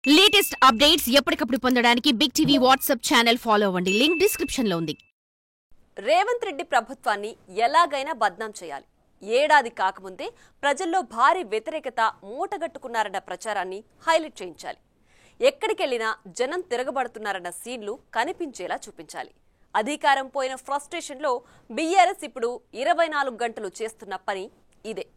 Latest updates ఎప్పటికప్పుడు పొందడానికి big TV WhatsApp channel follow అవ్వండి. లింక్ డిస్క్రిప్షన్ లో ఉంది. రేవంత్ రెడ్డి ప్రభుత్వాన్ని ఎలాగైనా బద్నాం చేయాలి. ఏడాది కాకముందే ప్రజల్లో భారీ వ్యతిరేకత మూటగట్టుకున్నారన్న ప్రచారాన్ని హైలైట్ చేయించాలి. ఎక్కడికెళ్లినా జనం తిరగబడుతున్నారన్న సీన్లు కనిపించేలా చూపించాలి. అధికారం పోయిన ఫ్రస్ట్రేషన్లో బీఆర్ఎస్ ఇప్పుడు 24 గంటలు చేస్తున్న పని ఇదే.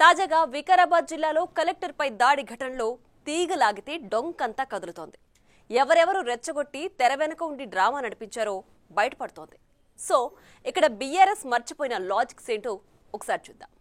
తాజాగా వికారాబాద్ జిల్లాలో కలెక్టర్పై దాడి ఘటనలో తీగలాగితే డొంకంతా కదులుతోంది. ఎవరెవరు రెచ్చగొట్టి తెర వెనుక ఉండి డ్రామా నడిపించారో బయటపడుతోంది. సో ఇక్కడ బీఆర్ఎస్ మర్చిపోయిన లాజిక్స్ ఏంటో ఒకసారి చూద్దాం.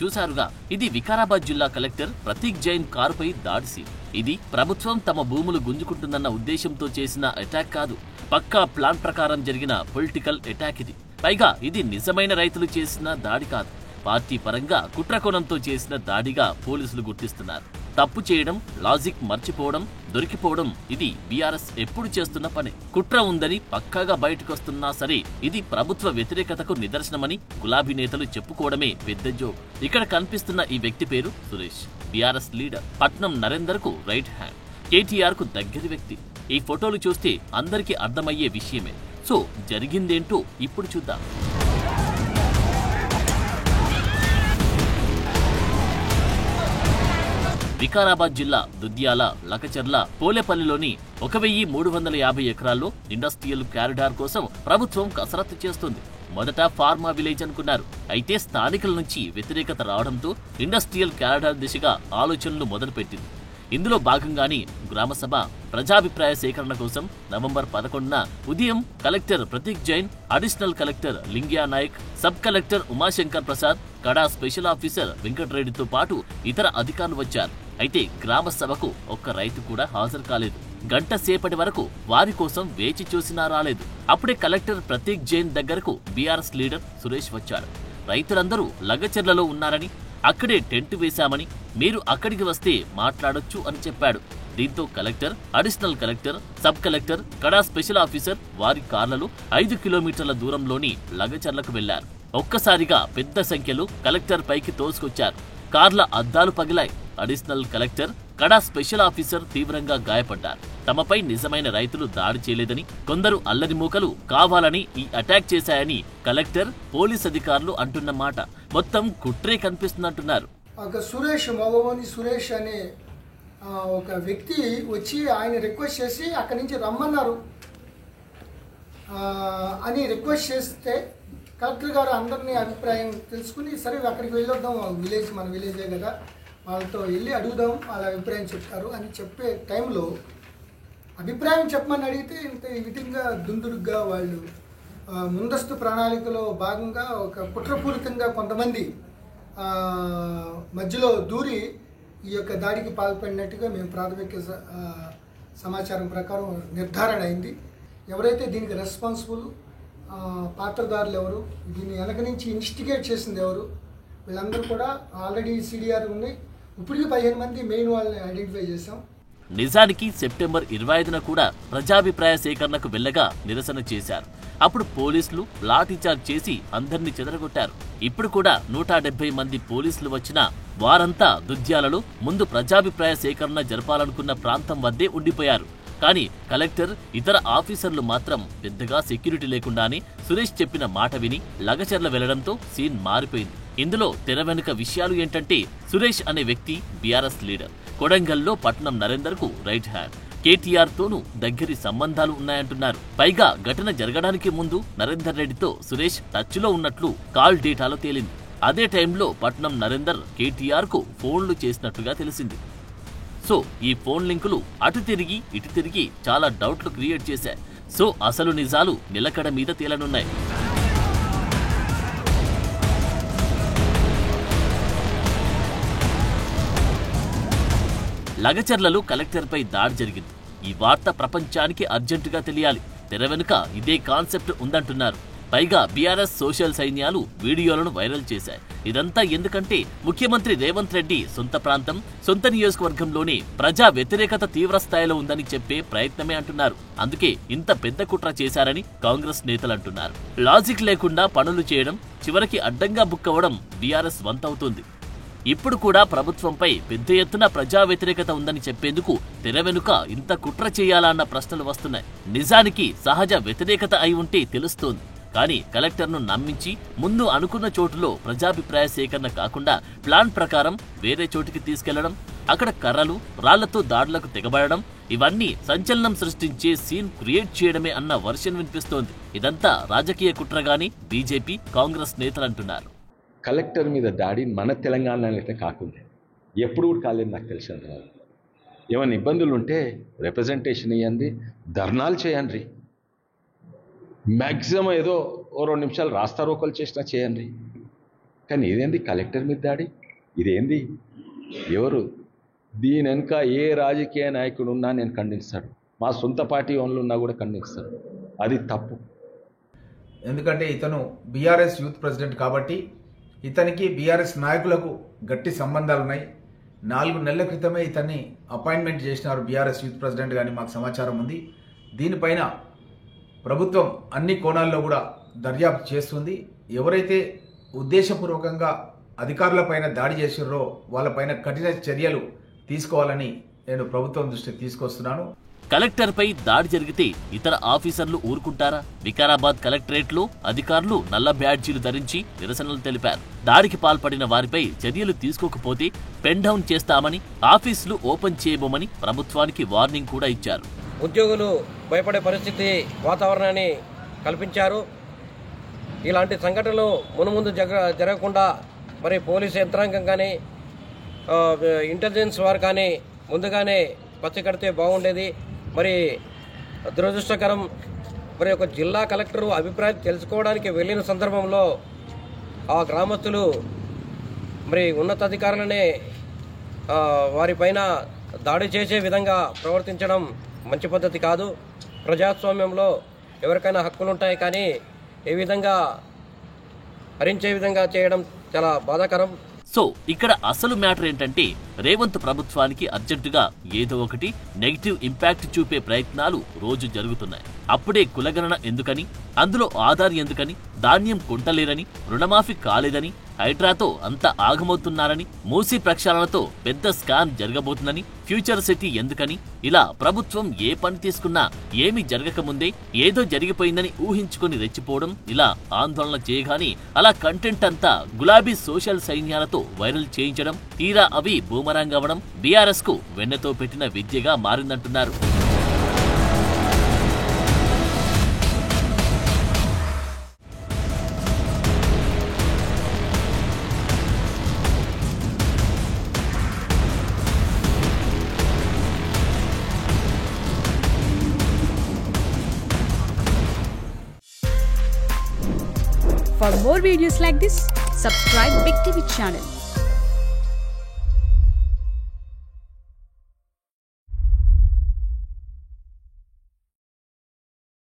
చూసారుగా, ఇది వికారాబాద్ జిల్లా కలెక్టర్ ప్రతీక్ జైన్ కారుపై దాడి సీన్. ఇది ప్రభుత్వం తమ భూములు గుంజుకుంటుందన్న ఉద్దేశంతో చేసిన అటాక్ కాదు, పక్కా ప్లాన్ ప్రకారం జరిగిన పొలిటికల్ అటాక్ ఇది. పైగా ఇది నిజమైన రైతులు చేసిన దాడి కాదు, పార్టీ పరంగా కుట్రకోణంతో చేసిన దాడిగా పోలీసులు గుర్తిస్తున్నారు. తప్పు చేయడం, లాజిక్ మర్చిపోవడం, దొరికిపోవడం ఇది బీఆర్ఎస్ ఎప్పుడు చేస్తున్న పని. కుట్ర ఉందని పక్కాగా బయటకొస్తున్నా సరే ఇది ప్రభుత్వ వ్యతిరేకతకు నిదర్శనమని గులాబీ నేతలు చెప్పుకోవడమే పెద్ద జోక్. ఇక్కడ కనిపిస్తున్న ఈ వ్యక్తి పేరు సురేష్, బీఆర్ఎస్ లీడర్, పట్నం నరేందర్ కు రైట్ హ్యాండ్, కేటీఆర్ కు దగ్గరి వ్యక్తి. ఈ ఫోటోలు చూస్తే అందరికీ అర్థమయ్యే విషయమే. సో జరిగిందేంటో ఇప్పుడు చూద్దాం. వికారాబాద్ జిల్లా దుద్యాల, లకచర్ల, పోలేపల్లిలోని 1350 ఎకరాల్లో ఇండస్ట్రియల్ కారిడార్ కోసం ప్రభుత్వం కసరత్తు చేస్తుంది. మొదట ఫార్మా విలేజ్ అనుకున్నారు. అయితే స్థానికుల నుంచి వ్యతిరేకత రావడంతో ఇండస్ట్రియల్ కారిడార్ దిశగా ఆలోచనలు మొదలుపెట్టింది. ఇందులో భాగంగానే గ్రామసభ ప్రజాభిప్రాయ సేకరణ కోసం నవంబర్ 11న ఉదయం collector Prateek Jain, additional collector Lingya Naik, sub collector Umashankar Prasad, Kada special officer వెంకటరెడ్డితో పాటు ఇతర అధికారులు వచ్చారు. అయితే గ్రామ సభకు ఒక్క రైతు కూడా హాజరు కాలేదు. గంట సేపటి వరకు వారి కోసం వేచి చూసినా రాలేదు. అప్పుడే కలెక్టర్ ప్రతీక్ జైన్ దగ్గరకు బీఆర్ఎస్ లీడర్ సురేష్ వచ్చాడు. రైతులందరూ లగచెర్లలో ఉన్నారని, అక్కడే టెంట్ వేశామని, మీరు అక్కడికి వస్తే మాట్లాడొచ్చు అని చెప్పాడు. దీంతో collector, additional collector, sub collector, కడా స్పెషల్ ఆఫీసర్ వారి కార్లలో 5 కిలోమీటర్ల దూరంలోని లగచెర్లకు వెళ్లారు. ఒక్కసారిగా పెద్ద సంఖ్యలో కలెక్టర్ పైకి తోసుకొచ్చారు. కార్ల అద్దాలు పగిలాయి. అడిషనల్ కలెక్టర్, కడా స్పెషల్ ఆఫీసర్ తీవ్రంగా గాయపడ్డారు. తమపై నిజమైన రైతులు దాడి చేయలేదని, కొందరు అల్లరి మూకలు కావాలని ఈ అటాక్ చేశాయని కలెక్టర్, పోలీస్ అధికారులు అంటున్న మాట మొత్తం కుట్రే కనిపిస్తుందంటున్నారు. సురేష్ అనే ఒక వ్యక్తి వచ్చి ఆయన రిక్వెస్ట్ చేసి అక్కడి నుంచి రమ్మన్నారు అని రిక్వెస్ట్ చేస్తే కలెక్టర్ గారు అందరినీ అభిప్రాయం తెలుసుకుని, సరే అక్కడికి వెళ్ళొద్దాం, విలేజ్ మన విలేజే కదా, వాళ్ళతో వెళ్ళి అడుగుదాం, వాళ్ళ అభిప్రాయం చెప్తారు అని చెప్పే టైంలో అభిప్రాయం చెప్పమని అడిగితే ఇంత ఈ విధంగా దుందుడుగ్గా వాళ్ళు ముందస్తు ప్రణాళికలో భాగంగా ఒక కుట్రపూరితంగా కొంతమంది మధ్యలో దూరి ఈ యొక్క దాడికి పాల్పడినట్టుగా మేము ప్రాథమిక సమాచారం ప్రకారం నిర్ధారణ అయింది. ఎవరైతే దీనికి రెస్పాన్సిబుల్ పాత్రదారులు ఎవరు, దీన్ని వెనక నుంచి ఇన్స్టిగేట్ చేసింది ఎవరు, వీళ్ళందరూ కూడా ఆల్రెడీ సిడిఆర్ ఉన్నాయి. ఇప్పటికీ 15 మంది మెయిన్ వాళ్ళని ఐడెంటిఫై చేశాం. నిజానికి సెప్టెంబర్ 25న కూడా ప్రజాభిప్రాయ సేకరణకు వెళ్లగా నిరసన చేశారు. అప్పుడు పోలీసులు లాఠీచార్జ్ చేసి అందరినీ చెదరగొట్టారు. ఇప్పుడు కూడా 170 మంది పోలీసులు వచ్చినా వారంతా దుద్యాలలో ముందు ప్రజాభిప్రాయ సేకరణ జరపాలనుకున్న ప్రాంతం వద్దే ఉండిపోయారు. కానీ కలెక్టర్, ఇతర ఆఫీసర్లు మాత్రం పెద్దగా సెక్యూరిటీ లేకుండానే సురేష్ చెప్పిన మాట విని లగచెర్ల వెళ్లడంతో సీన్ మారిపోయింది. ఇందులో తెర వెనుక విషయాలు ఏంటంటే, సురేష్ అనే వ్యక్తి బీఆర్ఎస్ లీడర్, కొడంగల్లో పట్నం నరేందర్ కు రైట్ హ్యాండ్, కేటీఆర్ తోనూ దగ్గరి సంబంధాలు ఉన్నాయంటున్నారు. పైగా ఘటన జరగడానికి ముందు నరేందర్ రెడ్డితో సురేష్ టచ్ లో ఉన్నట్లు కాల్ డేటాలో తేలింది. అదే టైంలో పట్నం నరేందర్ కేటీఆర్ కు ఫోన్లు చేసినట్టుగా తెలిసింది. సో ఈ ఫోన్ లింకులు అటు తిరిగి ఇటు తిరిగి చాలా డౌట్లు క్రియేట్ చేశాయి. సో అసలు నిజాలు నిలకడ మీద తేలనున్నాయి. లగచెర్లలో కలెక్టర్పై దాడి జరిగింది. ఈ వార్త ప్రపంచానికి అర్జెంటుగా తెలియాలి. తెర వెనుక ఇదే కాన్సెప్ట్ ఉందంటున్నారు. పైగా బీఆర్ఎస్ సోషల్ సైన్యాలు వీడియోలను వైరల్ చేశాయి. ఇదంతా ఎందుకంటే ముఖ్యమంత్రి రేవంత్ రెడ్డి సొంత ప్రాంతం, సొంత నియోజకవర్గంలోని ప్రజా వ్యతిరేకత తీవ్ర స్థాయిలో ఉందని చెప్పే ప్రయత్నమే అంటున్నారు. అందుకే ఇంత పెద్ద కుట్ర చేశారని కాంగ్రెస్ నేతలు అంటున్నారు. లాజిక్ లేకుండా పనులు చేయడం, చివరికి అడ్డంగా బుక్కవడం బీఆర్ఎస్ వంతవుతుంది. ఇప్పుడు కూడా ప్రభుత్వంపై పెద్ద ఎత్తున ప్రజా వ్యతిరేకత ఉందని చెప్పేందుకు తెర వెనుక ఇంత కుట్ర చేయాలా అన్న ప్రశ్నలు వస్తున్నాయి. నిజానికి సహజ వ్యతిరేకత అయి ఉంటే తెలుస్తోంది. కానీ కలెక్టర్ను నమ్మించి ముందు అనుకున్న చోటులో ప్రజాభిప్రాయ సేకరణ కాకుండా ప్లాన్ ప్రకారం వేరే చోటికి తీసుకెళ్లడం, అక్కడ కర్రలు, రాళ్లతో దాడులకు తెగబడడం, ఇవన్నీ సంచలనం సృష్టించే సీన్ క్రియేట్ చేయడమే అన్న వర్షన్ వినిపిస్తోంది. ఇదంతా రాజకీయ కుట్రగాని బీజేపీ, కాంగ్రెస్ నేతలంటున్నారు. కలెక్టర్ మీద దాడి మన తెలంగాణలో అయితే కాకుండా ఎప్పుడు కూడా కాలేదు నాకు తెలిసినంత. ఏమైనా ఇబ్బందులు ఉంటే రిప్రజెంటేషన్ ఇవ్వండి, ధర్నాలు చేయండి, మ్యాక్సిమం ఏదో 2 నిమిషాలు రాస్తారోకలు చేసినా చేయండి. కానీ ఇదేంది కలెక్టర్ మీద దాడి? ఇదేంది? ఎవరు దీని వెనుక ఏ రాజకీయ నాయకుడు ఉన్నా నేను ఖండిస్తాడు, మా సొంత పార్టీ ఓన్లు ఉన్నా కూడా ఖండిస్తాడు. అది తప్పు. ఎందుకంటే ఇతను బీఆర్ఎస్ యూత్ ప్రెసిడెంట్ కాబట్టి ఇతనికి బీఆర్ఎస్ నాయకులకు గట్టి సంబంధాలు ఉన్నాయి. 4 నెలల క్రితమే ఇతన్ని అపాయింట్మెంట్ చేసినారు బీఆర్ఎస్ యూత్ ప్రెసిడెంట్ గాని మాకు సమాచారం ఉంది. దీనిపైన ప్రభుత్వం అన్ని కోణాల్లో కూడా దర్యాప్తు చేస్తుంది. ఎవరైతే ఉద్దేశపూర్వకంగా అధికారులపైన దాడి చేసిర్రో వాళ్ళపైన కఠిన చర్యలు తీసుకోవాలని నేను ప్రభుత్వం దృష్టికి తీసుకొస్తున్నాను. కలెక్టర్పై దాడి జరిగితే ఇతర ఆఫీసర్లు ఊరుకుంటారా? వికారాబాద్ కలెక్టరేట్లో అధికారులు నల్ల బ్యాడ్జీలు ధరించి నిరసనలు తెలిపారు. దాడికి పాల్పడిన వారిపై చర్యలు తీసుకోకపోతే పెన్ డౌన్ చేస్తామని, ఆఫీసులు ఓపెన్ చేయబోమని ప్రభుత్వానికి వార్నింగ్ కూడా ఇచ్చారు. ఉద్యోగులు భయపడే పరిస్థితి వాతావరణాన్ని కల్పించారు. ఇలాంటి సంఘటనలు మునుముందు జరగకుండా మరి పోలీసు యంత్రాంగం కానీ ఇంటెలిజెన్స్ వారు కానీ ముందుగానే పచ్చకడితే బాగుండేది. మరి దురదృష్టకరం, మరి ఒక జిల్లా కలెక్టరు అభిప్రాయం తెలుసుకోవడానికి వెళ్ళిన సందర్భంలో ఆ గ్రామస్తులు మరి ఉన్నతాధికారులనే వారిపైన దాడి చేసే విధంగా ప్రవర్తించడం మంచి పద్ధతి కాదు. ప్రజాస్వామ్యంలో ఎవరికైనా హక్కులుంటాయి, కానీ ఏ విధంగా హరించే విధంగా చేయడం చాలా బాధాకరం. సో ఇక్కడ అసలు మ్యాటర్ ఏంటంటే రేవంత్ ప్రభుత్వానికి అర్జెంటుగా ఏదో ఒకటి నెగిటివ్ ఇంపాక్ట్ చూపే ప్రయత్నాలు రోజు జరుగుతున్నాయి. అప్పుడే కులగణన ఎందుకని, అందులో ఆధార్ ఎందుకని, ధాన్యం కొంటలేరని, రుణమాఫీ కాలేదని, హైడ్రాతో అంత ఆగమవుతున్నారని, మూసీ ప్రక్షాళనతో పెద్ద స్కామ్ జరగబోతుందని, ఫ్యూచర్ సిటీ ఎందుకని, ఇలా ప్రభుత్వం ఏ పని తీసుకున్నా ఏమీ జరగకముందే ఏదో జరిగిపోయిందని ఊహించుకుని రెచ్చిపోవడం, ఇలా ఆందోళన చేయగానే అలా కంటెంట్ అంతా గులాబీ సోషల్ సైన్యాలతో వైరల్ చేయించడం, తీరా అవి బూమరాంగ్ అవ్వడం బీఆర్ఎస్ కు వెన్నెతో పెట్టిన విద్యగా మారిందంటున్నారు. For more videos like this, subscribe Big TV channel.